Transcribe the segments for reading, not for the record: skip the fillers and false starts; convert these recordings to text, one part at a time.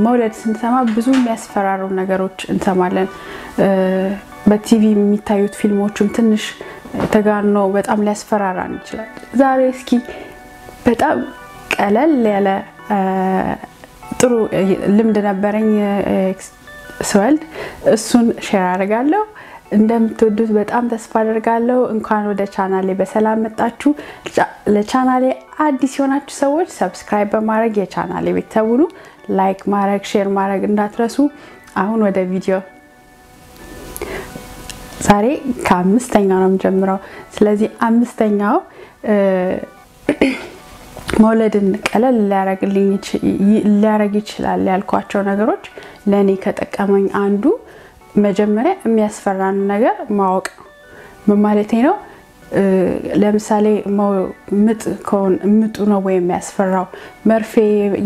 መውለድ ስንሰማ ብዙ የሚያስፈራሩ ነገሮች እንሰማለን በቲቪ የሚታዩት ፊልሞችም ትንሽ ተጋኖ በጣም ሊያስፈራራን ይችላል ዛሬ እስኪ በጣም ቀለል ያለ ጥሩ ልምድ ነበረኝ ስወልድ እሱን ሼር አደርጋለሁ እንደምትወዱት በጣም ተስፋ አደርጋለሁ እንኳን ወደ ቻናሌ በሰላም መጣችሁ ለቻናሌ አዲስ ሆናችሁ ሰዎች ሰብስክራይብ በማድረግ የቻናሌ ቤተሰብ ሁኑ ላይክ ማድረግ ሼር ማድረግ እንዳትረሱ አሁን ወደ ቪዲዮ ዛሬ ከአምስተኛው ነው የምጀምረው ስለዚህ አምስተኛው መውለድን ቀለል ሊያረግ ይችላል ያልኳቸው ነገሮች ለኔ ከጠቀመኝ አንዱ መጀመሪያ የሚያስፈራን ነገር ማወቅ ነው ማለት ነው ለምሳሌ ምጡ ነው ወይ የሚያስፈራው መርፌ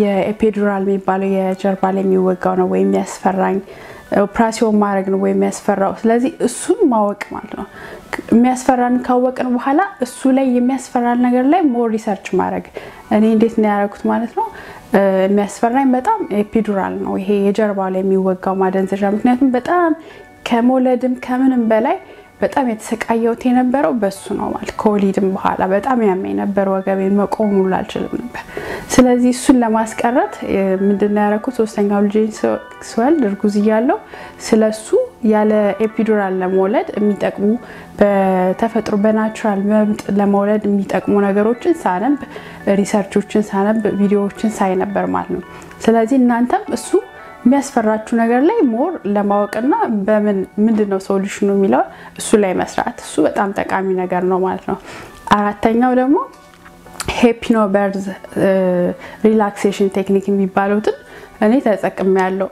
የኤፒዱራል የሚባለው የጀርባ ላይ የሚወጋው ነው ወይ የሚያስፈራኝ ኦፕራሲዮን ማድረግ ነው ወይ የሚያስፈራው ስለዚህ እሱን ማወቅ ማለት ነው የሚያስፈራን ካወቅን በኋላ እሱ ላይ የሚያስፈራን ነገር ላይ ሞር ሪሰርች ማድረግ እኔ እንዴት ነው ያደረኩት ማለት ነው የሚያስፈራኝ በጣም ኤፒዱራል ነው ይሄ የጀርባው ላይ የሚወጋው ማደንዘዣ ምክንያቱም በጣም ከሞለድም ከምንም በላይ በጣም የተሰቃየሁት የነበረው በሱ ነው ማለት ኮሊድም በኋላ በጣም ያመኝ ነበር ወገቤን መቆም ሁሉ አልችልም ነበር ስለዚህ እሱን ለማስቀረት ምንድነው ያደረኩት ሶስተኛው ልጄን ስወልድ እርጉዝ እያለሁ ስለሱ ያለ ኤፒዱራል ለመውለድ የሚጠቅሙ በተፈጥሮ በናቹራል መብጥ ለመውለድ የሚጠቅሙ ነገሮችን ሳነብ ሪሰርቾችን ሳነብ ቪዲዮዎችን ሳይ ነበር ማለት ነው ስለዚህ እናንተም እሱ የሚያስፈራችሁ ነገር ላይ ሞር ለማወቅና ምንድነው ሶሉሽኑ የሚለው እሱ ላይ መስራት እሱ በጣም ጠቃሚ ነገር ነው ማለት ነው አራተኛው ደግሞ ሄፕኖበርዝ ሪላክሴሽን ቴክኒክ የሚባሉትን እኔ ተጠቅሜያለሁ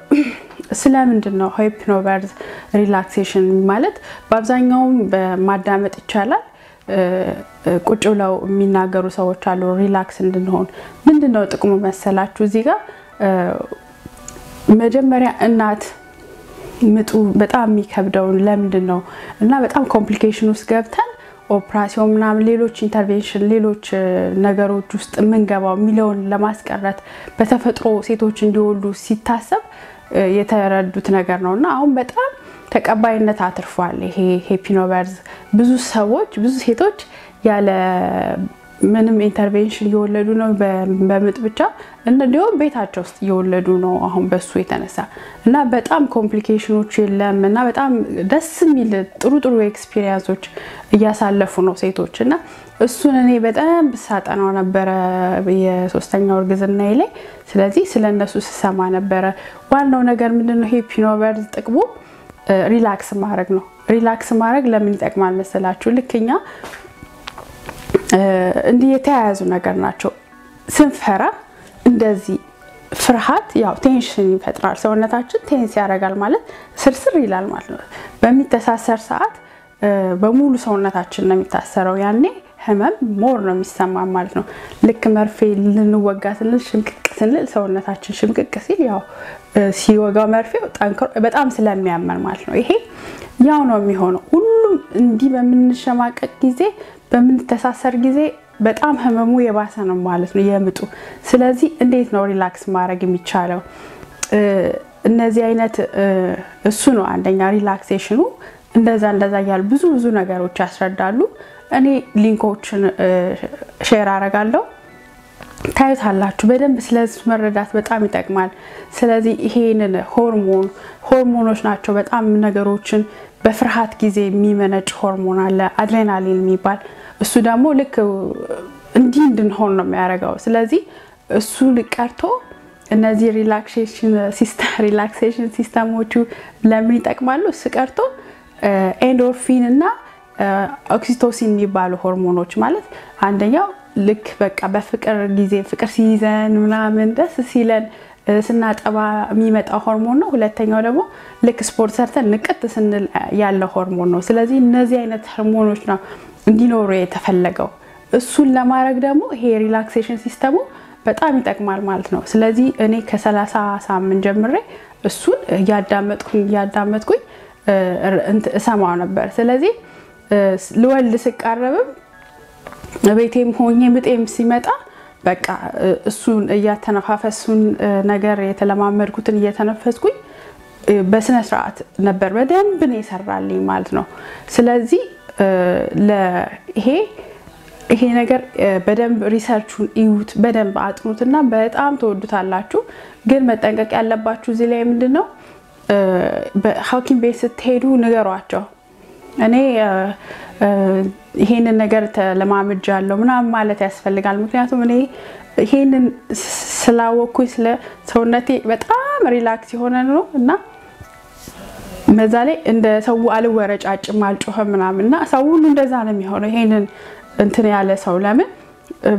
ስለምንድነው ሄፕኖበርዝ ሪላክሴሽን ማለት በአብዛኛው በማዳመጥ ይቻላል ቁጭ ብለው የሚናገሩ ሰዎች አሉ ሪላክስ እንድንሆን ምንድነው ጥቅሙ መሰላችሁ እዚህ ጋር መጀመሪያ እናት ምጡ በጣም የሚከብደው ለምንድነው እና በጣም ኮምፕሊኬሽን ውስጥ ገብተን ኦፕራሲዮን ምናምን ሌሎች ኢንተርቬንሽን ሌሎች ነገሮች ውስጥ ምንገባው ሚሊዮን ለማስቀረት በተፈጥሮ ሴቶች እንዲወልዱ ሲታሰብ የተረዱት ነገር ነውና አሁን በጣም ተቀባይነት አትርፏል ይሄ ሄፕኖበርዝ ብዙ ሴቶች ያለ ምንም ኢንተርቬንሽን እየወለዱ ነው በምጥ ብቻ እንደውም ቤታቸው ውስጥ እየወለዱ ነው አሁን በሱ የተነሳ እና በጣም ኮምፕሊኬሽኖች የለም እና በጣም ደስ የሚል ጥሩ ኤክስፒሪየንሶች እያሳለፉ ነው ሴቶች እና እሱን እኔ በጣም በሳጠናው ነበር የሶስተኛው እርግዝናዬ ላይ ስለዚህ ስለነሱ ስሰማ ነበር ዋናው ነገር ምንድነው ሄፕኖበርዝ ጥቅሙ ሪላክስ ማድረግ ነው ሪላክስ ማድረግ ለምን ይጠቅማል መሰላችሁ ልክኛ እንዲህ የተያያዙ ነገር ናቸው ስንፈራ እንደዚህ ፍርሃት ያው ቴንሽን ይፈጥራል ሰውነታችን ቴንስ ያደርጋል ማለት ስርስር ይላል ማለት ነው በሚተሳሰር ሰዓት በሙሉ ሰውነታችን ነው የሚታሰረው ያኔ ህመም ሞር ነው የሚሰማው ማለት ነው ልክ መርፌ ልንወጋ ሽምቅቅ ስንል ሰውነታችን ሽምቅቅ ሲል ያው ሲወጋው መርፌው በጣም ስለሚያመን ማለት ነው ይሄ ያው ነው የሚሆነው ሁሉም እንዲህ በመንሸማቀቅ ጊዜ በመንተሳሰር ጊዜ በጣም ህመሙ የባሰ ነው ማለት ነው የምጡ ስለዚህ እንዴት ነው ሪላክስ ማድረግ የሚቻለው እነዚህ አይነት እሱ ነው አንደኛ ሪላክሴሽኑ እንደዛ ያያል ብዙ ነገሮች ያስረዳሉ እኔ ሊንኮችን ሼር አደርጋለሁ ታዩታላችሁ በደንብ ስለዚህ መረዳት በጣም ይጠቅማል ስለዚህ ይሄንን ሆርሞኖች ናቸው በጣም ነገሮችን በፍርሃት ጊዜ የሚመነጭ ሆርሞን አለ አድሬናሊን የሚባል እሱ ደግሞ ልክ እንዲህ እንድንሆን ነው የሚያደርገው ስለዚህ እሱ ልቀርቶ እነዚህ ሪላክሴሽን ሲስተሞቹ ለምን ይጠቅማሉ ስቀርቶ ኤንዶርፊን እና ኦክሲቶሲን የሚባሉ ሆርሞኖች ማለት አንደኛው ልክ በቃ በፍቅር ጊዜ ፍቅር ሲይዘን ምናምን ደስ ሲለን ስናጠባ የሚመጣው ሆርሞን ነው ሁለተኛው ደግሞ ልክ ስፖርት ሰርተን ንቅት ስንል ያለው ሆርሞን ነው ስለዚህ እነዚህ አይነት ሆርሞኖች ነው እንዲኖሩ የተፈለገው እሱን ለማድረግ ደግሞ ይሄ ሪላክሴሽን ሲስተሙ በጣም ይጠቅማል ማለት ነው ስለዚህ እኔ ከ30 ሳምንት ጀምሬ እሱን ያዳመጥኩኝ እሰማው ነበር ስለዚህ ልወልድ ስቃረብም ቤቴም ሆኜ ምጤም ሲመጣ በቃ እሱን እያተነፋፈሱን ነገር የተለማመድኩትን እየተነፈስኩኝ በስነ ስርዓት ነበር በደንብ ነው ይሰራልኝ ማለት ነው ስለዚህ ይሄ ነገር በደንብ ሪሰርቹን ይዩት በደንብ አጥኑትና በጣም ተወዱታላችሁ ግን መጠንቀቅ ያለባችሁ እዚህ ላይ ምንድነው በሐኪም ቤት ስትሄዱ ንገሯቸው እኔ ይሄንን ነገር ተለማምጃለሁ ምናምን ማለት ያስፈልጋል ምክንያቱም እኔ ይሄንን ስላወኩኝ ስለ ሰውነቴ በጣም ሪላክስ ሆነ ነው እና መዛሌ እንደ ሰው አልወረጫጭም አልጮህም ምናምንና ሰው ሁሉ እንደዛ ነው የሚሆነው ይሄንን እንትን ያለ ሰው ለምን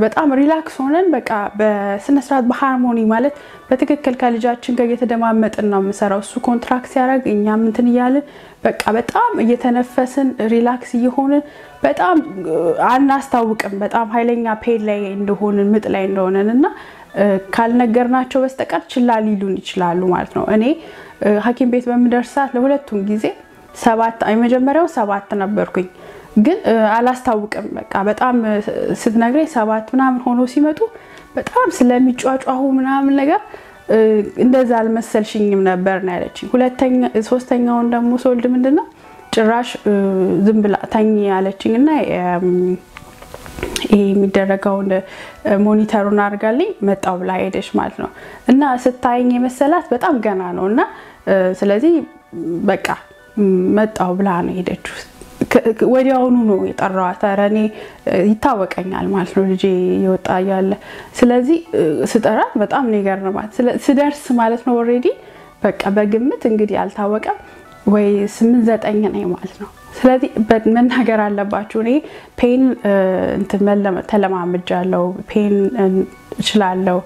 በጣም ሪላክስ ሆነን በቃ በስነ ስርዓት በሃርሞኒ ማለት በትክክል ከልጃችን ጋር እየተደማመጥን ነው የምሰራው እሱ ኮንትራክት ያረግ እኛም እንትን ይያልን በቃ በጣም እየተነፈስን ሪላክስ እየሆንን በጣም አናስታውቅም በጣም ኃይለኛ ፔን ላይ እንደሆነን ምጥ ላይ እንደሆነንና ካልነገርናቸው በስተቀር ችላ ሊሉን ይችላሉ ማለት ነው እኔ ሐኪም ቤት በመደርሳት ለሁለቱም ጊዜ 7 መጀመሪያው 7 ነበርኩኝ ግን አላስታውቅም በቃ በጣም ስትነግረኝ 7 ምናምን ሆኖ ሲመጡ በጣም ስለሚጫጫሁ ምናምን ነገር እንደዛ አልመሰልሽኝም ነበር ነው ያለችኝ ሁለተኛ ሶስተኛውን ደግሞ ሶልድ ምንድነው ጭራሽ ዝም ብላ ታኝ ያለችኝና ይሄ የሚደረገው ሞኒተሩን አርጋልኝ መጣው ብላ ሄደሽ ማለት ነው እና ስታይኝ የመሰላት በጣም ገና ነውና ስለዚህ በቃ መጣው ብላ ነው ሄደችው ወዲያውኑ ነው የጠራዋት አረኔ ይታወቀኛል ማለት ነው ልጄ ይወጣ ያለ ስለዚህ ስጠራት በጣም ነገርማት ስደርስ ማለት ነው ኦሬዲ በቃ በግምት እንግዲህ አልታወቀም ወይ 8-9 ነው ማለት ነው ስለዚህ በመናገር አለባችሁ እኔ ፔን እንት ተለማምጃለሁ ፔን እችላለሁ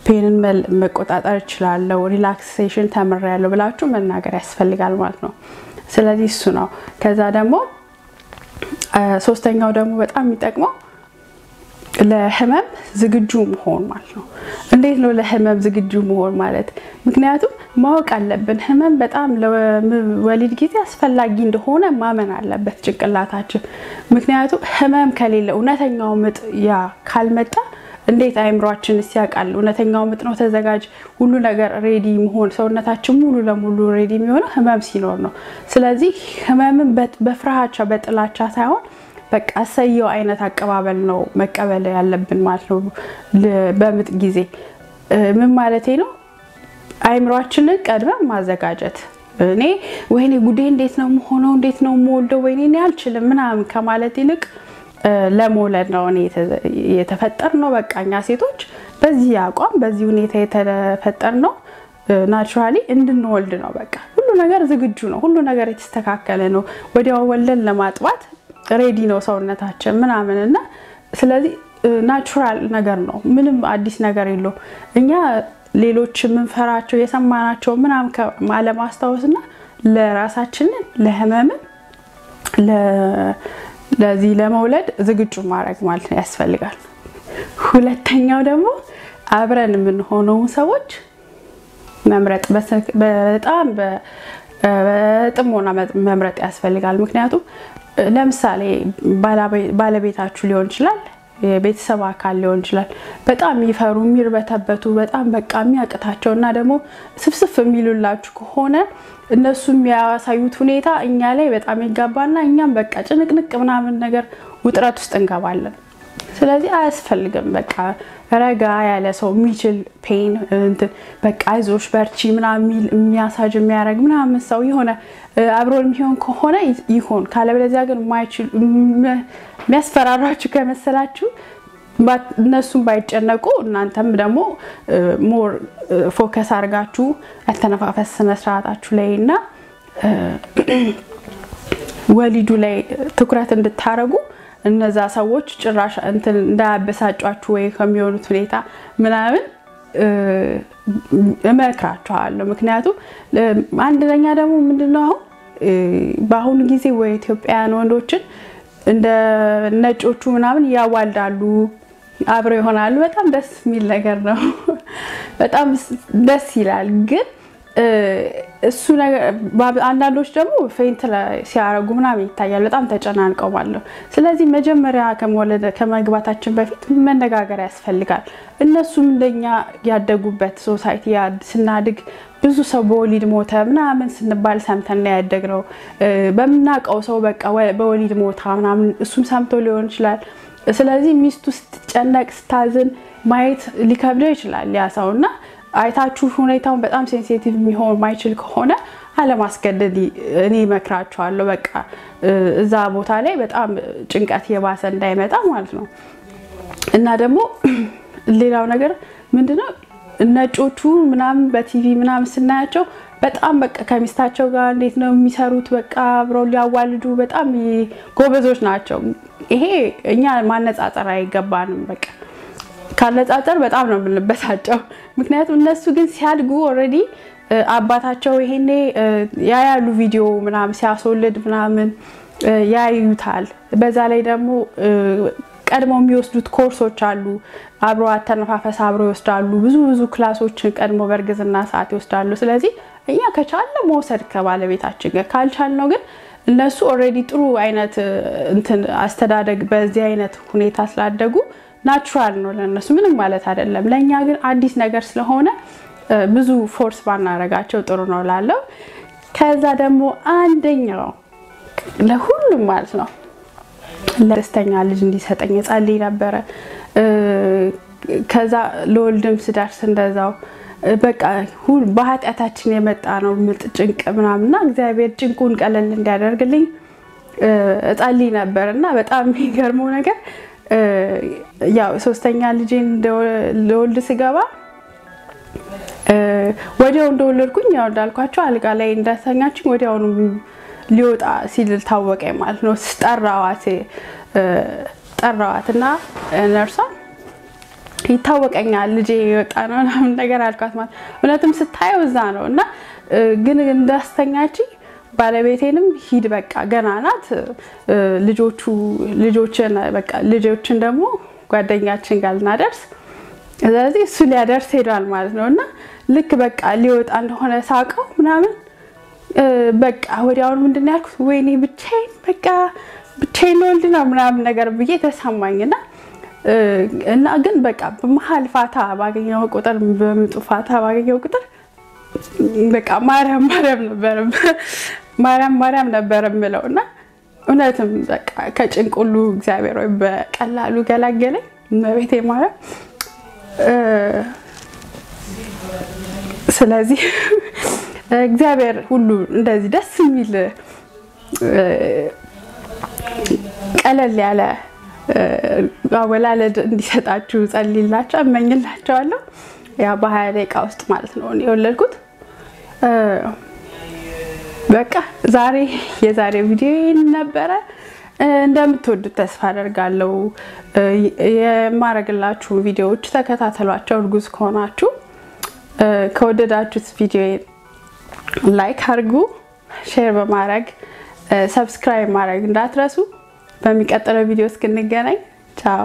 ፔንን መቆጣጠር እችላለሁ ሪላክሴሽን ተምሬያለሁ ብላችሁ መናገር ያስፈልጋል ማለት ነው ስለዚህ እሱ ነው ከዛ ደግሞ ሶስተኛው ደግሞ በጣም የሚጠቅመው ለህመም ዝግጁ መሆን ማለት ነው እንዴት ነው ለህመም ዝግጁ መሆን ማለት ምክንያቱም ማወቅ አለብን ህመም በጣም ለወሊድ ጊዜ አስፈላጊ እንደሆነ ማመን አለበት ጭንቅላታችን ምክንያቱም ህመም ከሌለ እውነተኛው ምጥ ያ ካልመጣ እንዴት አይምሮአችን ሲያቃል እውነተኛው ምጥ ነው ተዘጋጅ ሁሉ ነገር ሬዲ መሆን ሰውነታችን ሙሉ ለሙሉ ሬዲ የሚሆነው ህመም ሲኖር ነው ስለዚህ ህመምን በፍራቻ በጥላቻ ሳይሆን በቃ ሰየው አይነት አቀባበል ነው መቀበል ያለብን ማለት ነው በምጥ ጊዜ ምን ማለት ነው አይምሮአችንን ቀድመን ማዘጋጀት እኔ ወይኔ ጉዴ እንዴት ነው ሆኖ እንዴት ነው ሞልዶ ወይኔ እኔ አልችልም ምናምን ከማለት ይልቅ ለሞለድ ነው እኔ የተፈጠር ነው በቃኛ ሴቶች በዚህ አቋም በዚህ ሁኔታ የተፈጠር ነው ናቹራሊ እንድንወልድ ነው በቃ ሁሉ ነገር ዝግጁ ነው ሁሉ ነገር የተስተካከለ ነው ወዲያው ወለል ለማጥባት ሬዲ ነው ሰውነታችን ምናምንና ስለዚህ ናቹራል ነገር ነው ምንም አዲስ ነገር የለው እኛ ሌሎች ምንፈራቸው የሰማናቸው ምናም ማለማስታወስና ለራሳችን ለህመም ለዚህ ለመውለድ ዝግጁ ማድረግ ማለት ያስፈልጋል ሁለተኛው ደግሞ አብረን ምን ሆነው ሰዎች መምረጥ በጣም በጥሞና መምረጥ ያስፈልጋል ምክንያቱም ለምሳሌ ባለቤታችሁ ሊሆን ይችላል የቤተሰብ አካል ሊሆን ይችላል በጣም ይፈሩ የሚርበተበቱ በጣም በቃ የሚያቀታቸውና ደግሞ ስፍስፍ የሚሉላችሁ ከሆነ እነሱም ያሳዩት ሁኔታ እኛ ላይ በጣም ይጋባና እኛም በቃ ጭንቅንቅ ምናምን ነገር ውጥረት ውስጥ እንገባለን ስለዚህ አያስፈልግም በቃ ረጋ ያለ ሰው የሚችል ፔን እንትን በቃ አይዞሽ በርቺ ምናምን የሚያሳጅ የሚያረግ ምናምን ሰው ይሆነ አብሮን የሚሆን ከሆነ ይሆን ካለበለዚያ ግን ማይችል የሚያስፈራራችሁ ከመሰላችሁ እነሱም ባይጨነቁ እናንተም ደግሞ ሞር ፎከስ አርጋችሁ አተነፋፈስ ስነ ስርዓታችሁ ላይና ወሊዱ ላይ ትኩረት እንድታረጉ እነዛ ሰዎች ጭራሽ እንትን እንዳያበሳጫችሁ ወይ ከሚሆኑት ሁኔታ ምናምን እመክራችኋለሁ ምክንያቱም አንደኛ ደግሞ ምንድነው በአሁን ጊዜ ወይ ኢትዮጵያውያን ወንዶችን እንደ ነጮቹ ምናምን ያዋልዳሉ አብረው ይሆናሉ በጣም ደስ የሚል ነገር ነው በጣም ደስ ይላል ግን እሱ ነገር አንዳንዶች ደግሞ ፌንት ሲያረጉ ምናምን ይታያል በጣም ተጨናንቀው ማለት። ስለዚህ መጀመሪያ ከመግባታችን በፊት መነጋገር ያስፈልጋል። እነሱም እንደኛ ያደጉበት ሶሳይቲ ስናድግ ብዙ ሰው በወሊድ ሞተ ምናምን ስንባል ሰምተን ያደግነው በመናቀው ሰው በቃ በወሊድ ሞታ ምናምን እሱም ሰምቶ ሊሆን ይችላል። ስለዚህ ሚስቱ ስትጨነቅ ስታዝን ማየት ሊከብደው ይችላል ያ ሰውና አይታችሁ ሁኔታውን በጣም ሴንሲቲቭ የሚሆን ማይችል ከሆነ አለማስገደድ እኔ መክራቸዋለሁ። በቃ እዛ ቦታ ላይ በጣም ጭንቀት የባሰ እንዳይመጣ ማለት ነው። እና ደግሞ ሌላው ነገር ምንድነው ነጮቹ ምናምን በቲቪ ምናምን ስናያቸው በጣም በቃ ከሚስታቸው ጋር እንዴት ነው የሚሰሩት በቃ አብረው ሊያዋልዱ በጣም ጎበዞች ናቸው። ይሄ እኛ ማነጻጸር አይገባንም። በቃ ካነጻጸር በጣም ነው የምንበሳጨው። ምክንያቱም እነሱ ግን ሲያድጉ ኦሬዲ አባታቸው ይሄኔ ያያሉ ቪዲዮ ምናምን ሲያስወልድ ምናምን ያዩታል። በዛ ላይ ደግሞ ቀድሞ የሚወስዱት ኮርሶች አሉ። አብሮ አተነፋፈስ አብሮ ይወስዳሉ። ብዙ ክላሶችን ቀድሞ በርግዝና ሰዓት ይወስዳሉ። ስለዚህ እኛ ከቻለ መውሰድ ከባለቤታችን ጋር ካልቻልነው ግን እነሱ ኦሬዲ ጥሩ አይነት እንትን አስተዳደግ በዚህ አይነት ሁኔታ ስላደጉ ናቹራል ነው ለነሱ ምንም ማለት አይደለም። ለኛ ግን አዲስ ነገር ስለሆነ ብዙ ፎርስ ባናረጋቸው ጥሩ ነው ላለው። ከዛ ደግሞ አንደኛው ለሁሉም ማለት ነው ለደስተኛ ልጅ እንዲሰጠኝ ጸልይ ነበር። ከዛ ለወልድም ስዳርስ እንደዛው በቃ ሁሉ በኃጢአታችን የመጣ ነው ምጥ ጭንቅ ምናምንና እግዚአብሔር ጭንቁን ቀለል እንዲያደርግልኝ ጸልይ ነበርና በጣም የሚገርመው ነገር ያው ሶስተኛ ልጄን ለወልድ ስገባ ወዲያው እንደወለድኩኝ ያው እንዳልኳችሁ አልጋ ላይ እንዳተኛችኝ ወዲያው ሊወጣ ሲል ታወቀኝ ማለት ነው። ጠራዋትና ነርሷ ይታወቀኛል ልጄ ይወጣ ነው ምናምን ነገር አልኳት ማለት እውነትም ስታየው እዛ ነውና ግን እንዳስተኛችኝ ባለቤቴንም ሂድ በቃ ገና ናት ልጆችን ደግሞ ጓደኛችን ጋር ልናደርስ ስለዚህ እሱ ሊያደርስ ሄዷል ማለት ነውና ልክ በቃ ሊወጣ እንደሆነ ሳቀው ምናምን በቃ ወዲያው ምንድነው ያልኩት ወይኔ ብቻዬን ወልድ ነው ምናምን ነገር ብዬ ተሰማኝና እና ግን በቃ በመሃል ፋታ ባገኘው ቁጥር በምጥፋታ ባገኘው ቁጥር በቃ ማርያም ነበር የምለውና እውነትም በቃ ከጭንቁሉ እግዚአብሔር ወይ በቀላሉ ገላገለኝ መቤቴ ማርያም። ስለዚህ እግዚአብሔር ሁሉ እንደዚህ ደስ የሚል ቀለል ያለ አወላለድ እንዲሰጣችሁ ጸልይላችሁ እመኝላችኋለሁ። ያ በ20 ደቂቃ ውስጥ ማለት ነው የወለድኩት። በቃ የዛሬ ቪዲዮ ነበር። እንደምትወዱት ተስፋ አደርጋለሁ። የማረግላችሁ ቪዲዮዎች ተከታተሏቸው እርጉዝ ከሆናችሁ። ከወደዳችሁት ቪዲዮ ላይክ አድርጉ፣ ሼር በማድረግ ሰብስክራይብ ማድረግ እንዳትረሱ። በሚቀጥለው ቪዲዮ እስክንገናኝ ቻው።